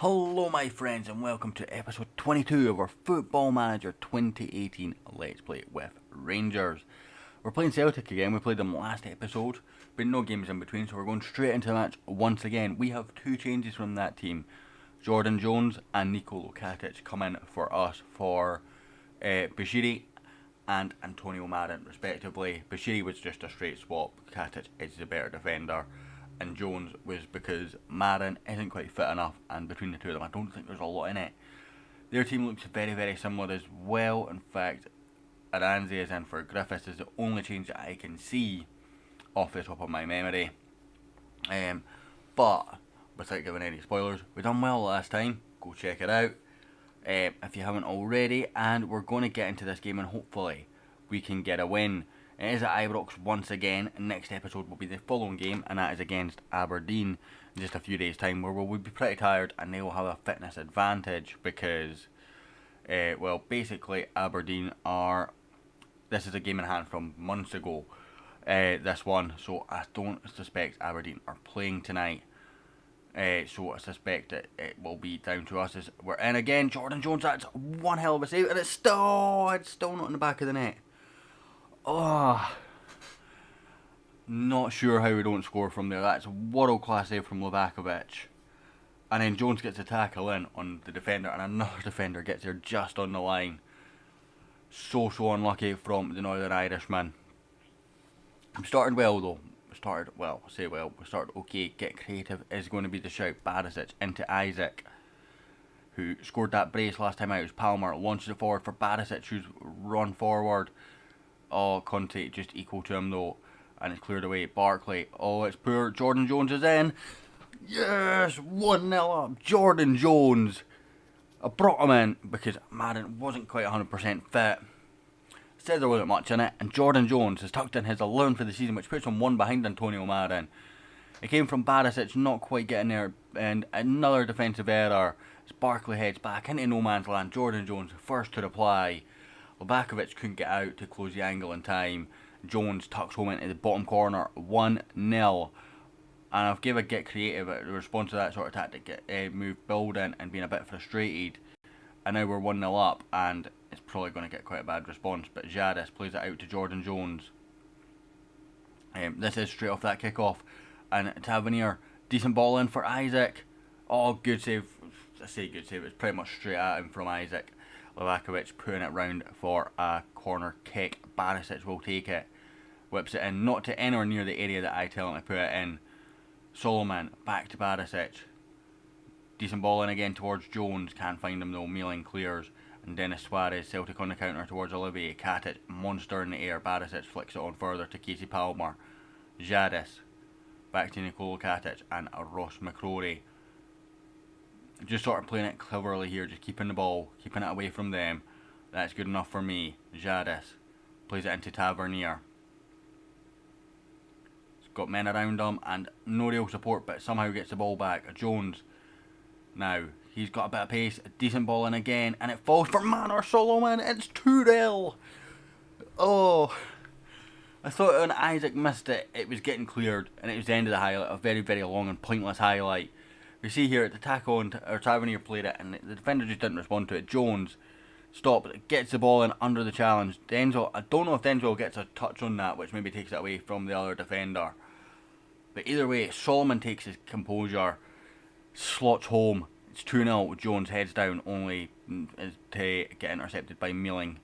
Hello my friends and welcome to episode 22 of our Football Manager 2018 Let's Play with Rangers. We're playing Celtic again. We played them last episode, but no games in between, so we're going straight into the match once again. We have two changes from that team. Jordan Jones and Nikola Katic come in for us for Bashiri and Antonio Marin respectively. Bashiri was just a straight swap. Katic is the better defender. And Jones was because Marin isn't quite fit enough, and between the two of them I don't think there's a lot in it. Their team looks very, very similar as well. In fact, Aranzi is in for Griffiths is the only change that I can see off the top of my memory. But without giving any spoilers, we done well last time. Go check it out if you haven't already, and we're going to get into this game and hopefully we can get a win. It is at Ibrox once again, and next episode will be the following game, and that is against Aberdeen in just a few days' time, where we'll be pretty tired and they will have a fitness advantage because, well, basically Aberdeen are, this is a game in hand from months ago, this one, so I don't suspect Aberdeen are playing tonight, so I suspect that it will be down to us as we're in again. Jordan Jones, that's one hell of a save, and it's still not in the back of the net. Oh, not sure how we don't score from there. That's a world-class save from Livakovic. And then Jones gets a tackle in on the defender, and another defender gets there just on the line. So unlucky from the Northern Irishman. We started well though. We started okay. Get creative is going to be the shout. Barisic into Isaac, who scored that brace last time out. It was Palmer, launches it forward for Barisic, who's run forward. Oh, Conte just equal to him though, and it's cleared away. Barkley, oh, it's poor. Jordan Jones is in. Yes, 1-0 up. Jordan Jones. I brought him in because Marin wasn't quite 100% fit. Said there wasn't much in it, and Jordan Jones has tucked in his 11th for the season, which puts him one behind Antonio Marin. It came from Barisic not quite getting there, and another defensive error. As Barkley heads back into no man's land. Jordan Jones first to reply. Livakovic couldn't get out to close the angle in time. Jones tucks home into the bottom corner, 1-0. And I've given a get creative in response to that sort of tactic, move building and being a bit frustrated. And now we're 1-0 up, and it's probably going to get quite a bad response. But Jadis plays it out to Jordan Jones. This is straight off that kick-off. And Tavernier, decent ball in for Isaac. Oh, good save. I say good save, it's pretty much straight at him from Isaac. Livakovic putting it round for a corner kick. Barisic will take it. Whips it in, not to anywhere near the area that I tell him to put it in. Solomon, back to Barisic. Decent ball in again towards Jones. Can't find him though. Mealing clears. And Dennis Suarez, Celtic on the counter towards Olivier. Katic, monster in the air. Barisic flicks it on further to Casey Palmer. Jadis, back to Nikola Katic and Ross McCrory. Just sort of playing it cleverly here, just keeping the ball, keeping it away from them. That's good enough for me. Jadis plays it into Tavernier. He's got men around him and no real support, but somehow gets the ball back. Jones, now, he's got a bit of pace, a decent ball in again, and it falls for Manor Solomon. It's 2-0. Oh, I thought when Isaac missed it, it was getting cleared, and it was the end of the highlight, a very, very long and pointless highlight. We see here at the tackle, or Tavernier played it, and the defender just didn't respond to it. Jones stops, gets the ball in under the challenge. Denzel, I don't know if Denzel gets a touch on that, which maybe takes it away from the other defender. But either way, Solomon takes his composure, slots home. It's 2-0. Jones heads down, only to get intercepted by Mealing.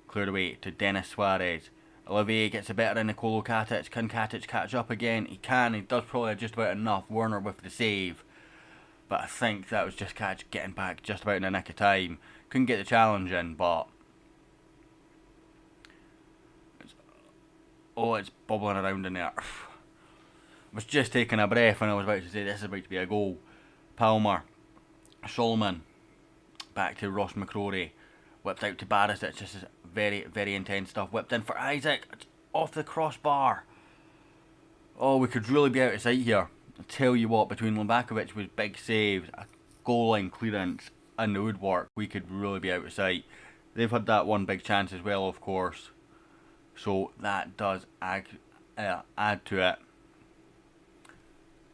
Cleared away to Dennis Suarez. Olivier gets a better in Nikola Katic. Can Katic catch up again? He can. He does probably just about enough. Werner with the save. But I think that was just Katic getting back just about in the nick of time. Couldn't get the challenge in, but it's bubbling around in there. I was just taking a breath when I was about to say this is about to be a goal. Palmer, Solomon, back to Ross McCrory, whipped out to Barisic. This is very, very intense stuff. Whipped in for Isaac, it's off the crossbar. Oh, we could really be out of sight here. I tell you what, between Livakovic with big saves, a goal line clearance, and the woodwork, we could really be out of sight. They've had that one big chance as well, of course. So that does add to it.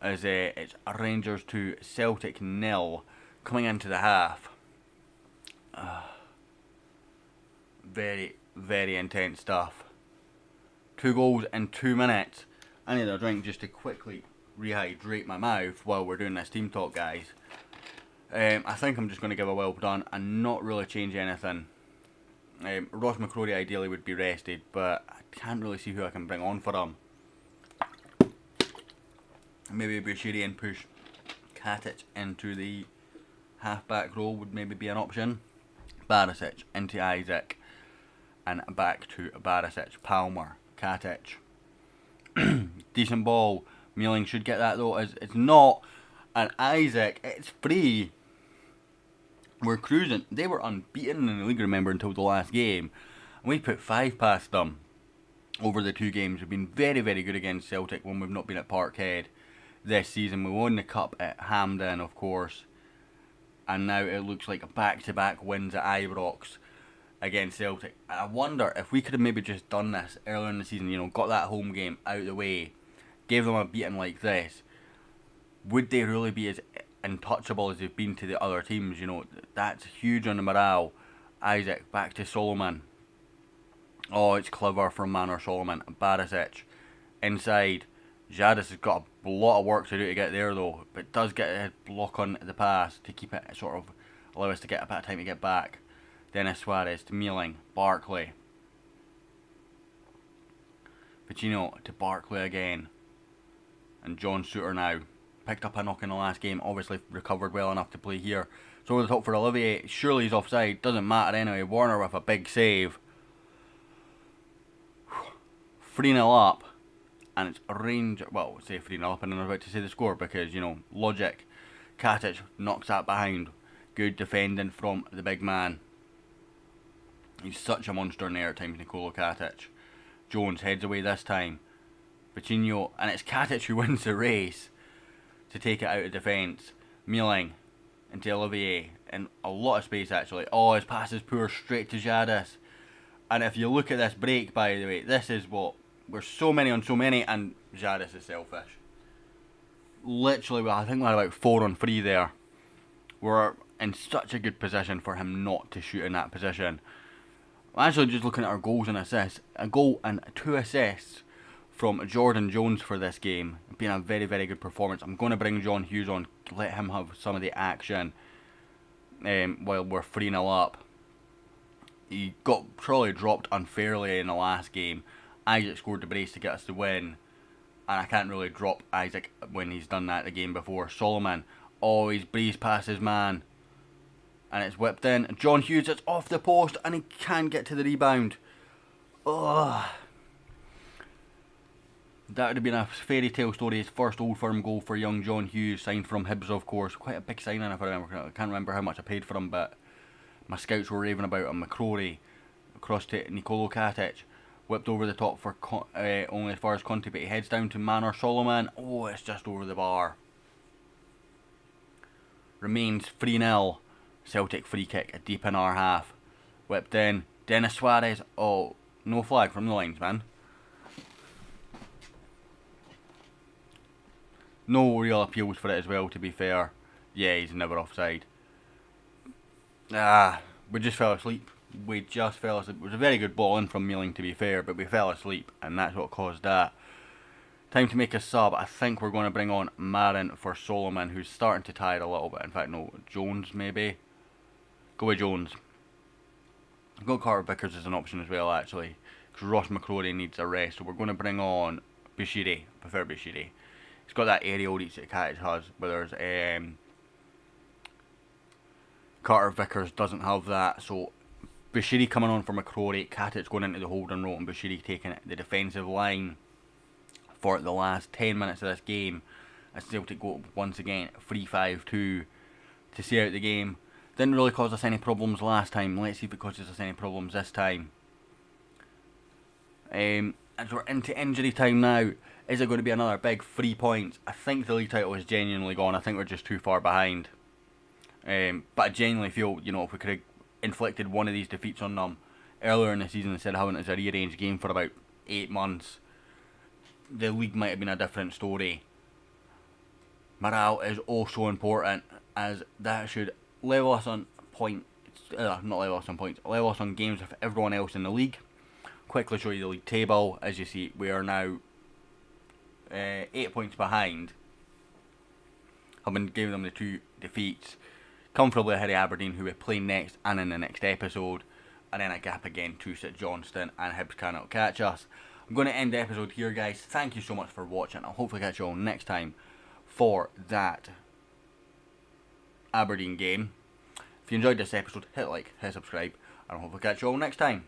As it's Rangers 2, Celtic 0. coming into the half, very, very intense stuff. 2 goals in 2 minutes. I need a drink just to quickly rehydrate my mouth while we're doing this team talk, guys. I think I'm just going to give a well done and not really change anything. Ross McCrory ideally would be rested, but I can't really see who I can bring on for him. Maybe Bushiri and push Katic into the half-back role would maybe be an option. Barisic into Isaac and back to Barisic, Palmer, Katic. Decent ball. Mealing should get that though. It's not. And Isaac, it's free. We're cruising. They were unbeaten in the league, remember, until the last game. And we put 5 past them over the 2 games. We've been very, very good against Celtic when we've not been at Parkhead this season. We won the cup at Hampden, of course. And now it looks like back-to-back wins at Ibrox against Celtic. And I wonder if we could have maybe just done this earlier in the season, you know, got that home game out of the way, gave them a beating like this. Would they really be as untouchable as they've been to the other teams? You know, that's huge on the morale. Isaac, back to Solomon. Oh, it's clever from Manor Solomon. Barisic, inside. Jadis has got a lot of work to do to get there though, but does get a block on the pass to keep it sort of allow us to get a bit of time to get back. Dennis Suarez to Mealing, Barkley. Pacino to Barkley again. And John Suter now. Picked up a knock in the last game, obviously recovered well enough to play here. So over the top for Olivier, surely he's offside, doesn't matter anyway. Warner with a big save. 3-0 up. And it's Rangers, well, say 3-0 up and I'm about to say the score because, you know, logic. Katic knocks that behind. Good defending from the big man. He's such a monster in there at times, Nicolo Katic. Jones heads away this time. Pacino, and it's Katic who wins the race to take it out of defence. Mealing into Olivier, in a lot of space actually. Oh, his pass is poor, straight to Jadis. And if you look at this break, by the way, this is what, we're so many on so many, and Jadis is selfish. Literally, I think we had about 4 on 3 there. We're in such a good position for him not to shoot in that position. I'm actually just looking at our goals and assists. A goal and 2 assists from Jordan Jones for this game. It's been a very, very good performance. I'm going to bring John Hughes on, let him have some of the action while we're 3-0 up. He got probably dropped unfairly in the last game. Isaac scored the brace to get us the win. And I can't really drop Isaac when he's done that the game before. Solomon, oh, he's breezed past his man. And it's whipped in. John Hughes, it's off the post and he can't get to the rebound. Ugh. That would have been a fairy tale story. His first Old Firm goal for young John Hughes, signed from Hibs, of course. Quite a big signing, if I remember. I can't remember how much I paid for him, but my scouts were raving about him. McCrory, across to Nicolo Katic, whipped over the top for only as far as Conte, but he heads down to Manor Solomon. Oh, it's just over the bar. Remains 3-0. Celtic free kick, deep in our half. Whipped in. Dennis Suarez. Oh, no flag from the linesman. No real appeals for it as well, to be fair. Yeah, he's never offside. We just fell asleep. We just fell asleep. It was a very good ball in from Mealing, to be fair, but we fell asleep, and that's what caused that. Time to make a sub. I think we're going to bring on Marin for Solomon, who's starting to tire a little bit. In fact, no, Jones maybe. Go with Jones. I've got Carter Vickers as an option as well, actually, because Ross McCrory needs a rest. So we're going to bring on Bushiri. I prefer Bushiri. He's got that aerial reach that Katic has, whereas Carter Vickers doesn't have that. So Bushiri coming on for McCrory, Katic going into the holding role, and Bushiri taking the defensive line for the last 10 minutes of this game. As Celtic go once again 3-5-2 to see out the game. Didn't really cause us any problems last time. Let's see if it causes us any problems this time. As we're into injury time now, is it going to be another big 3 points? I think the league title is genuinely gone. I think we're just too far behind. But I genuinely feel, you know, if we could have inflicted one of these defeats on them earlier in the season instead of having it as a rearranged game for about 8 months, the league might have been a different story. morale is also important, as that should level us on points, not level us on points, level us on games with everyone else in the league. Quickly show you the league table. As you see, we are now 8 points behind. I've been giving them the 2 defeats, comfortably ahead of Aberdeen, who we play next and in the next episode, and then a gap again to St Johnstone, and Hibs cannot catch us. I'm going to end the episode here, guys. Thank you so much for watching. I'll hopefully catch you all next time for that Aberdeen game. If you enjoyed this episode, hit like, hit subscribe, and I'll hopefully catch you all next time.